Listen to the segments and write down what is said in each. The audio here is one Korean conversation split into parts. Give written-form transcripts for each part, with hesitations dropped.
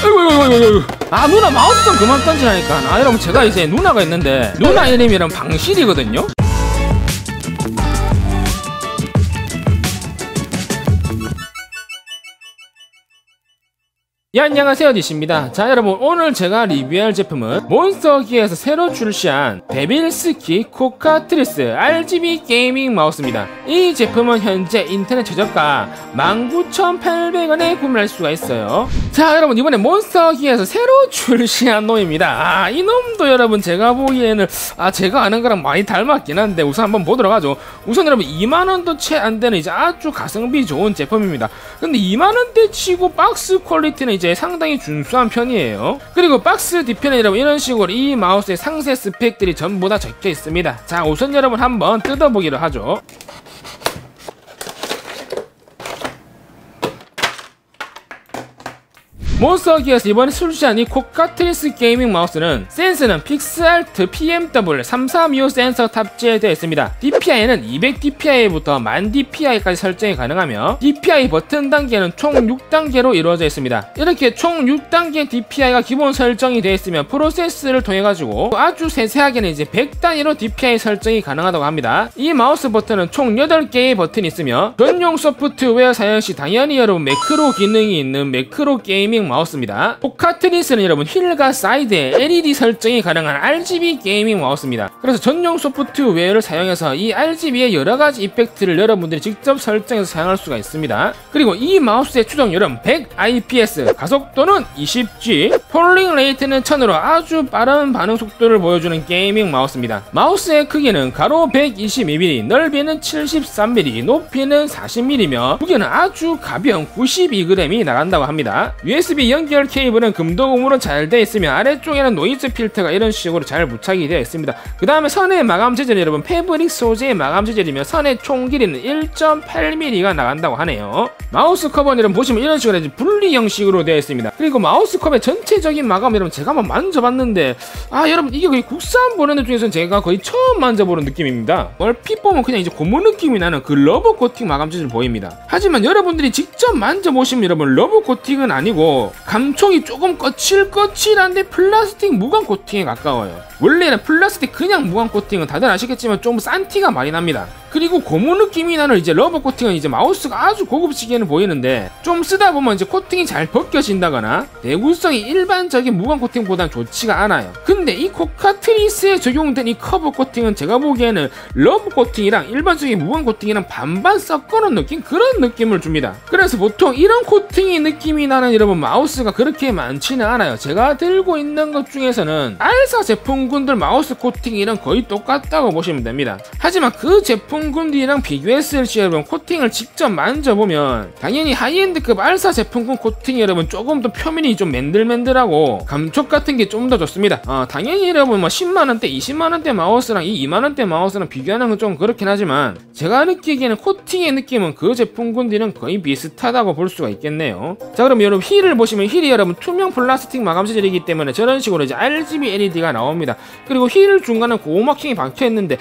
아이고. 아, 누나 마우스 좀 그만 던지라니까. 아, 여러분, 제가 이제 누나가 있는데, 누나 이름이란 방실이거든요? 예, 안녕하세요, 디씨입니다. 자, 여러분, 오늘 제가 리뷰할 제품은 몬스터기에서 새로 출시한 데빌스키 코카트리스 RGB 게이밍 마우스입니다. 이 제품은 현재 인터넷 최저가 19,800원에 구매할 수가 있어요. 자, 여러분, 이번에 몬스터기에서 새로 출시한 놈입니다. 아, 이 놈도 여러분, 제가 보기에는 제가 아는 거랑 많이 닮았긴 한데 우선 한번 보도록 하죠. 우선 여러분, 2만원도 채 안 되는 이제 아주 가성비 좋은 제품입니다. 근데 2만원대 치고 박스 퀄리티는 이제 상당히 준수한 편이에요. 그리고 박스 뒤편에 여러분 이런 식으로 이 마우스의 상세 스펙들이 전부 다 적혀 있습니다. 자, 우선 여러분 한번 뜯어보기로 하죠. 몬스터기에서 이번에 출시한 이 코카트리스 게이밍 마우스는 센서는 픽스알트 PMW335 센서 탑재되어 있습니다. DPI는 200dpi부터 1000dpi까지 설정이 가능하며 DPI 버튼 단계는 총 6단계로 이루어져 있습니다. 이렇게 총 6단계 DPI가 기본 설정이 되어 있으면 프로세스를 통해 가지고 아주 세세하게는 이제 100단위로 DPI 설정이 가능하다고 합니다. 이 마우스 버튼은 총 8개의 버튼이 있으며 전용 소프트웨어 사용 시 당연히 여러분 매크로 기능이 있는 매크로 게이밍 마우스입니다. 코카트리스는 여러분 휠과 사이드에 LED 설정이 가능한 RGB 게이밍 마우스입니다. 그래서 전용 소프트웨어를 사용해서 이 RGB의 여러가지 이펙트를 여러분들이 직접 설정해서 사용할 수가 있습니다. 그리고 이 마우스의 추정률은 100IPS, 가속도는 20G, 폴링 레이트는 1000으로 아주 빠른 반응 속도를 보여주는 게이밍 마우스입니다. 마우스의 크기는 가로 122mm, 넓이는 73mm, 높이는 40mm며 무게는 아주 가벼운 92g이 나간다고 합니다. USB 연결 케이블은 금도금으로 잘 되어 있으며 아래쪽에는 노이즈 필터가 이런 식으로 잘 부착이 되어 있습니다. 그 다음에 선의 마감 재질은 여러분 패브릭 소재의 마감 재질이며 선의 총 길이는 1.8mm가 나간다고 하네요. 마우스 커버는 여러분 보시면 이런 식으로 분리 형식으로 되어 있습니다. 그리고 마우스 컵의 전체적인 마감 여러분 제가 한번 만져봤는데 여러분 이게 거의 국산 브랜드 중에서는 제가 거의 처음 만져보는 느낌입니다. 얼핏 보면 그냥 이제 고무 느낌이 나는 그 러버 코팅 마감 재질 보입니다. 하지만 여러분들이 직접 만져보시면 여러분 러버 코팅은 아니고 감촉이 조금 거칠거칠한데 플라스틱 무광 코팅에 가까워요. 원래는 플라스틱 그냥 무광 코팅은 다들 아시겠지만 좀 싼 티가 많이 납니다. 그리고 고무 느낌이 나는 이제 러버 코팅은 이제 마우스가 아주 고급지게는 보이는데 좀 쓰다 보면 이제 코팅이 잘 벗겨진다거나 내구성이 일반적인 무광 코팅보다는 좋지가 않아요. 근데 이 코카트리스에 적용된 이 커버 코팅은 제가 보기에는 러버 코팅이랑 일반적인 무광 코팅이랑 반반 섞어놓은 느낌? 그런 느낌을 줍니다. 그래서 보통 이런 코팅이 느낌이 나는 여러분 마우스가 그렇게 많지는 않아요. 제가 들고 있는 것 중에서는 알사 제품군들 마우스 코팅이랑 거의 똑같다고 보시면 됩니다. 하지만 그 제품군들이랑 비교했을 시 여러분 코팅을 직접 만져보면 당연히 하이엔드급 알사 제품군 코팅이 여러분 조금 더 표면이 좀 맨들맨들하고 감촉 같은 게 좀 더 좋습니다. 당연히 여러분 뭐 10만원대 20만원대 마우스랑 이 2만원대 마우스랑 비교하는 건 좀 그렇긴 하지만 제가 느끼기에는 코팅의 느낌은 그 제품군들은 거의 비슷하다고 볼 수가 있겠네요. 자, 그럼 여러분 휠을 보시면 휠이 여러분 투명 플라스틱 마감 재질이기 때문에 저런 식으로 이제 RGB LED가 나옵니다. 그리고 휠 중간에 고무마킹이 박혀있는데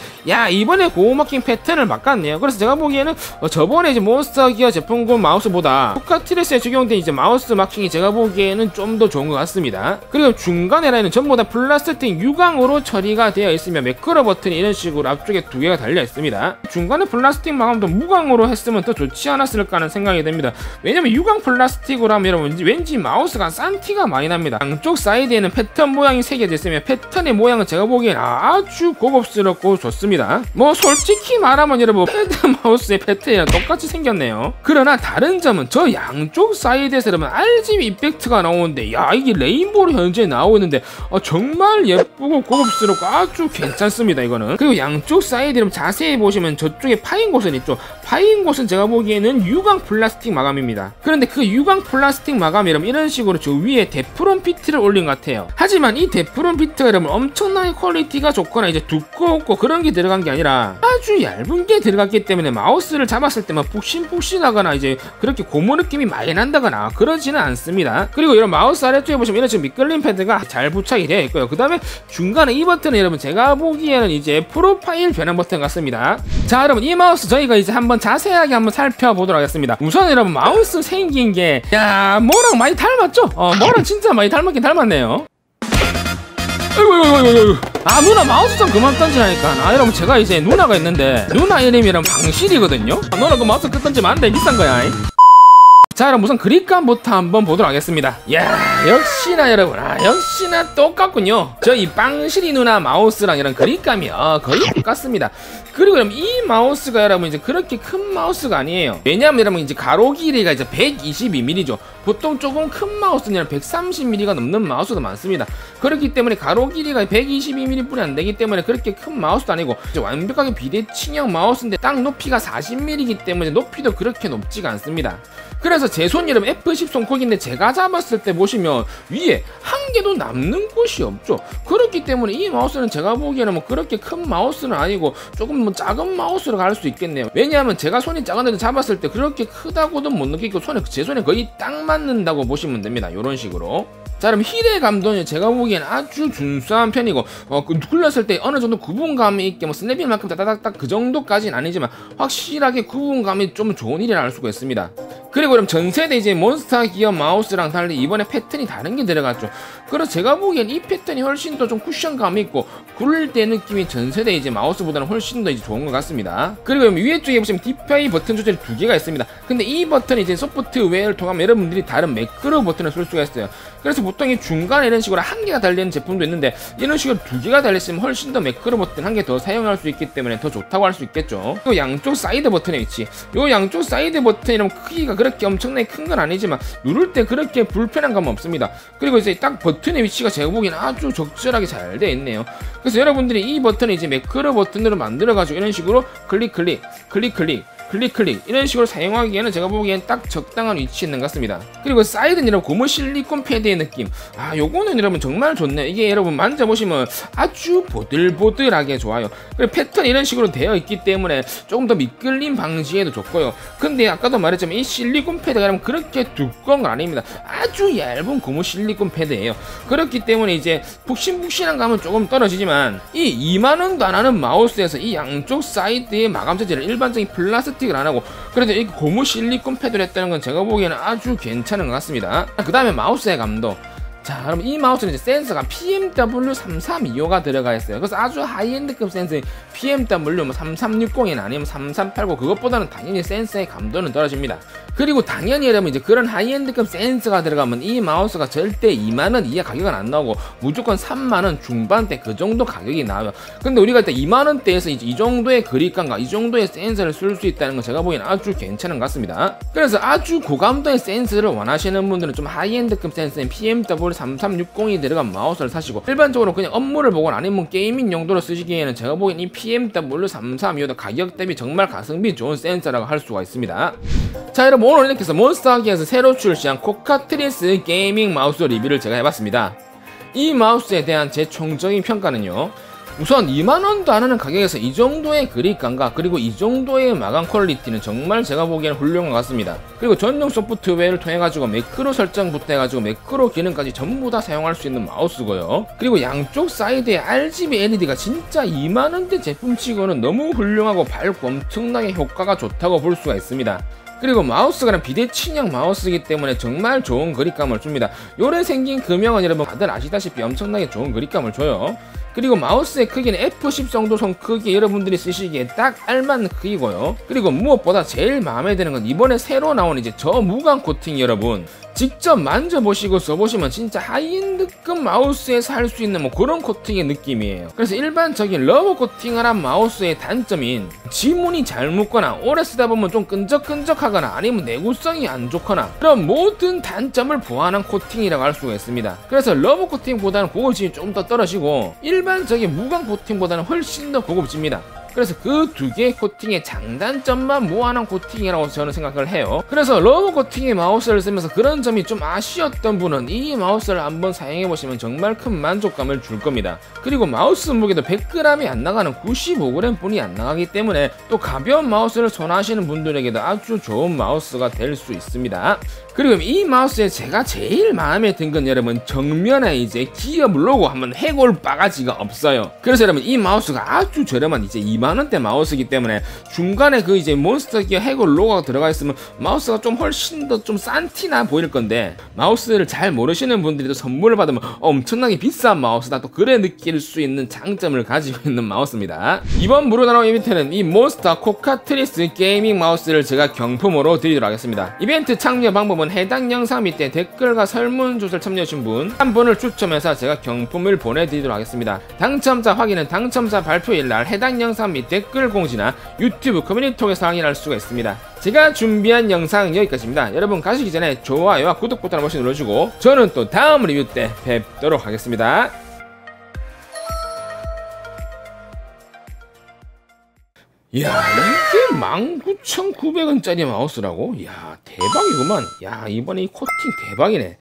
이번에 고무마킹 패턴을 바꿨네요. 그래서 제가 보기에는 저번에 이제 몬스터기어 제품군 마우스보다 코카트리스에 적용된 이제 마우스 마킹이 제가 보기에는 좀 더 좋은 것 같습니다. 그리고 중간에 라인은 전부 다 플라스틱 유광으로 처리가 되어 있으며 매크로 버튼이 이런 식으로 앞쪽에 2개가 달려 있습니다. 중간에 플라스틱 마감도 무광으로 했으면 더 좋지 않았을까 하는 생각이 듭니다. 왜냐면 유광 플라스틱으로 하면 여러분 왠지 마우스가 싼 티가 많이 납니다. 양쪽 사이드에는 패턴 모양이 새겨져 있으며 패턴의 모양은 제가 보기엔 아주 고급스럽고 좋습니다. 뭐 솔직히 말하면 여러분 패드 마우스의 패턴이랑 똑같이 생겼네요. 그러나 다른 점은 저 양쪽 사이드에서 여러분 RGB 이펙트가 나오는데 이게 레인보우로 현재 나오고 있는데 정말 예쁘고 고급스럽고 아주 괜찮습니다. 이거는. 그리고 양쪽 사이드 여러분 자세히 보시면 저쪽에 파인 곳은 있죠. 파인 곳은 제가 보기에는 유광 플라스틱 마감입니다. 그런데 그 유광 플라스틱 마감이 여러분 이런 식으로 저 위에 데프론 피트를 올린 것 같아요. 하지만 이 데프론 피트가 여러분 엄청나게 퀄리티가 좋거나 이제 두껍고 그런 게 들어간 게 아니라 아주 얇은 얇은 게 들어갔기 때문에 마우스를 잡았을 때만 푹신푹신하거나 이제 그렇게 고무 느낌이 많이 난다거나 그러지는 않습니다. 그리고 이런 마우스 아래쪽에 보시면 이런 지금 미끌림 패드가 잘 부착이 되어 있고요. 그 다음에 중간에 이 버튼은 여러분 제가 보기에는 이제 프로파일 변환 버튼 같습니다. 자, 여러분 이 마우스 저희가 이제 한번 자세하게 한번 살펴보도록 하겠습니다. 우선 여러분 마우스 생긴 게 뭐랑 많이 닮았죠? 뭐랑 진짜 많이 닮았긴 닮았네요. 어이구. 누나 마우스 좀 그만 던지라니까. 여러분 제가 이제 누나가 있는데 누나 이름이랑 방실이거든요. 누나 그 마우스 그 던지면 안 돼. 비싼 거야. 자, 그럼 우선 그립감부터 한번 보도록 하겠습니다. 역시나 여러분, 역시나 똑같군요. 저희 빵실이 누나 마우스랑 이런 그립감이 거의 똑같습니다. 그리고 그럼 이 마우스가 여러분 이제 그렇게 큰 마우스가 아니에요. 왜냐하면 여러분 이제 가로 길이가 이제 122mm죠. 보통 조금 큰 마우스는 130mm가 넘는 마우스도 많습니다. 그렇기 때문에 가로 길이가 122mm 뿐이 안 되기 때문에 그렇게 큰 마우스도 아니고 이제 완벽하게 비대칭형 마우스인데 딱 높이가 40mm이기 때문에 높이도 그렇게 높지가 않습니다. 그래서 제 손이 여러분 F10 손콕인데 제가 잡았을 때 보시면 위에 한 개도 남는 곳이 없죠. 그렇기 때문에 이 마우스는 제가 보기에는 뭐 그렇게 큰 마우스는 아니고 조금 뭐 작은 마우스로 갈 수 있겠네요. 왜냐하면 제가 손이 작은데도 잡았을 때 그렇게 크다고도 못 느끼고 제 손에 거의 딱 맞는다고 보시면 됩니다. 이런 식으로. 자, 그럼 힐의 감도는 제가 보기엔 아주 준수한 편이고 눌렀을 때 어느 정도 구분감이 있게 뭐 스냅일만큼 따닥딱 그 정도까지는 아니지만 확실하게 구분감이 좀 좋은 힐이라 알 수가 있습니다. 그리고 그럼 전세대 이제 몬스터 기어 마우스랑 달리 이번에 패턴이 다른 게 들어갔죠. 그래서 제가 보기엔 이 패턴이 훨씬 더 좀 쿠션감이 있고 굴릴 때 느낌이 전세대 이제 마우스보다는 훨씬 더 이제 좋은 것 같습니다. 그리고 위에 쪽에 보시면 DPI 버튼 조절이 두 개가 있습니다. 근데 이 버튼이 이제 소프트웨어를 통하면 여러분들이 다른 매크로 버튼을 쓸 수가 있어요. 그래서 보통 이 중간에 이런 식으로 한 개가 달리는 제품도 있는데 이런 식으로 두 개가 달렸으면 훨씬 더 매크로 버튼 한 개 더 사용할 수 있기 때문에 더 좋다고 할 수 있겠죠. 그리고 양쪽 사이드 버튼의 위치, 요 양쪽 사이드 버튼이랑 크기가 그렇게 엄청나게 큰 건 아니지만 누를 때 그렇게 불편한 감은 없습니다. 그리고 이제 딱 버튼의 위치가 제가 보기엔 아주 적절하게 잘 되어 있네요. 그래서 여러분들이 이 버튼을 이제 매크로 버튼으로 만들어가지고 이런 식으로 클릭 이런 식으로 사용하기에는 제가 보기엔 딱 적당한 위치에 있는 것 같습니다. 그리고 사이드는 이런 고무 실리콘 패드의 느낌, 요거는 여러분 정말 좋네요. 이게 여러분 만져보시면 아주 보들보들하게 좋아요. 그리고 패턴이 이런 식으로 되어 있기 때문에 조금 더 미끌림 방지에도 좋고요. 근데 아까도 말했지만 이 실리콘 패드가 여러분 그렇게 두꺼운 건 아닙니다. 아주 얇은 고무 실리콘 패드예요. 그렇기 때문에 이제 푹신푹신한 감은 조금 떨어지지만 이 2만원도 안 하는 마우스에서 이 양쪽 사이드의 마감 재질을 일반적인 플라스틱을 안 하고 그래도 이 고무 실리콘 패드를 했다는 건 제가 보기에는 아주 괜찮은 것 같습니다. 그 다음에 마우스의 감도. 자, 그럼 이 마우스는 이제 센서가 PMW3325가 들어가 있어요. 그래서 아주 하이엔드급 센서인 PMW 3360이나 아니면 3380 그것보다는 당연히 센서의 감도는 떨어집니다. 그리고 당연히 여러분 이제 그런 하이엔드급 센서가 들어가면 이 마우스가 절대 2만원 이하 가격은 안 나오고 무조건 3만원 중반대 그 정도 가격이 나와요. 근데 우리가 일단 2만원대에서 이제 이 정도의 그립감과 이 정도의 센서를 쓸 수 있다는 건 제가 보기엔 아주 괜찮은 것 같습니다. 그래서 아주 고감도의 센서를 원하시는 분들은 좀 하이엔드급 센서인 PMW3360이 들어간 마우스를 사시고 일반적으로 그냥 업무를 보거나 아니면 게이밍 용도로 쓰시기에는 제가 보기엔 이 PMW3325도 가격 대비 정말 가성비 좋은 센서라고 할 수가 있습니다. 자, 여러분 오늘 이렇게 해서 몬스터하기에서 새로 출시한 코카트리스 게이밍 마우스 리뷰를 제가 해봤습니다. 이 마우스에 대한 제 총적인 평가는요, 우선 2만원도 안 하는 가격에서 이 정도의 그립감과 그리고 이 정도의 마감 퀄리티는 정말 제가 보기에는 훌륭한 것 같습니다. 그리고 전용 소프트웨어를 통해 가지고 매크로 설정부터 해가지고 매크로 기능까지 전부 다 사용할 수 있는 마우스고요. 그리고 양쪽 사이드에 RGB LED가 진짜 2만원대 제품치고는 너무 훌륭하고 밝고 엄청나게 효과가 좋다고 볼 수가 있습니다. 그리고 마우스가 비대칭형 마우스이기 때문에 정말 좋은 그립감을 줍니다. 요래 생긴 금형은 여러분 다들 아시다시피 엄청나게 좋은 그립감을 줘요. 그리고 마우스의 크기는 F10 정도 손 크기 여러분들이 쓰시기에 딱 알맞는 크기고요. 그리고 무엇보다 제일 마음에 드는 건 이번에 새로 나온 이제 저무광 코팅 여러분 직접 만져보시고 써보시면 진짜 하이엔드급 마우스에서 할 수 있는 뭐 그런 코팅의 느낌이에요. 그래서 일반적인 러버 코팅을 한 마우스의 단점인 지문이 잘 묻거나 오래 쓰다 보면 좀 끈적끈적하거나 아니면 내구성이 안 좋거나 그런 모든 단점을 보완한 코팅이라고 할 수가 있습니다. 그래서 러버 코팅보다는 고급심이 좀 더 떨어지고 일반적인 무광 코팅보다는 훨씬 더 고급집니다. 그래서 그 두 개의 코팅의 장단점만 모아놓은 코팅이라고 저는 생각을 해요. 그래서 러브 코팅의 마우스를 쓰면서 그런 점이 좀 아쉬웠던 분은 이 마우스를 한번 사용해보시면 정말 큰 만족감을 줄 겁니다. 그리고 마우스 무게도 100g이 안 나가는 95g 뿐이 안 나가기 때문에 또 가벼운 마우스를 선호하시는 분들에게도 아주 좋은 마우스가 될 수 있습니다. 그리고 이 마우스에 제가 제일 마음에 든 건 여러분, 정면에 이제 기업 로고 한번 해골 바가지가 없어요. 그래서 여러분, 이 마우스가 아주 저렴한 이제 2만원대 마우스이기 때문에 중간에 그 이제 몬스터 기어 해골 로고가 들어가 있으면 마우스가 좀 훨씬 더 좀 싼 티나 보일 건데, 마우스를 잘 모르시는 분들이 또 선물을 받으면 엄청나게 비싼 마우스다, 또 그래 느낄 수 있는 장점을 가지고 있는 마우스입니다. 이번 무료나노 이벤트는 이 몬스터 코카트리스 게이밍 마우스를 제가 경품으로 드리도록 하겠습니다. 이벤트 참여 방법은 해당 영상 밑에 댓글과 설문조사를 참여하신 분 한 분을 추첨해서 제가 경품을 보내드리도록 하겠습니다. 당첨자 확인은 당첨자 발표일날 해당 영상 밑 댓글 공지나 유튜브 커뮤니티 통해서 확인할 수가 있습니다. 제가 준비한 영상 여기까지입니다. 여러분 가시기 전에 좋아요와 구독 버튼 한 번씩 눌러주고 저는 또 다음 리뷰 때 뵙도록 하겠습니다. 야, 이게 19,900원짜리 마우스라고? 야, 대박이구만. 야, 이번에 이 코팅 대박이네.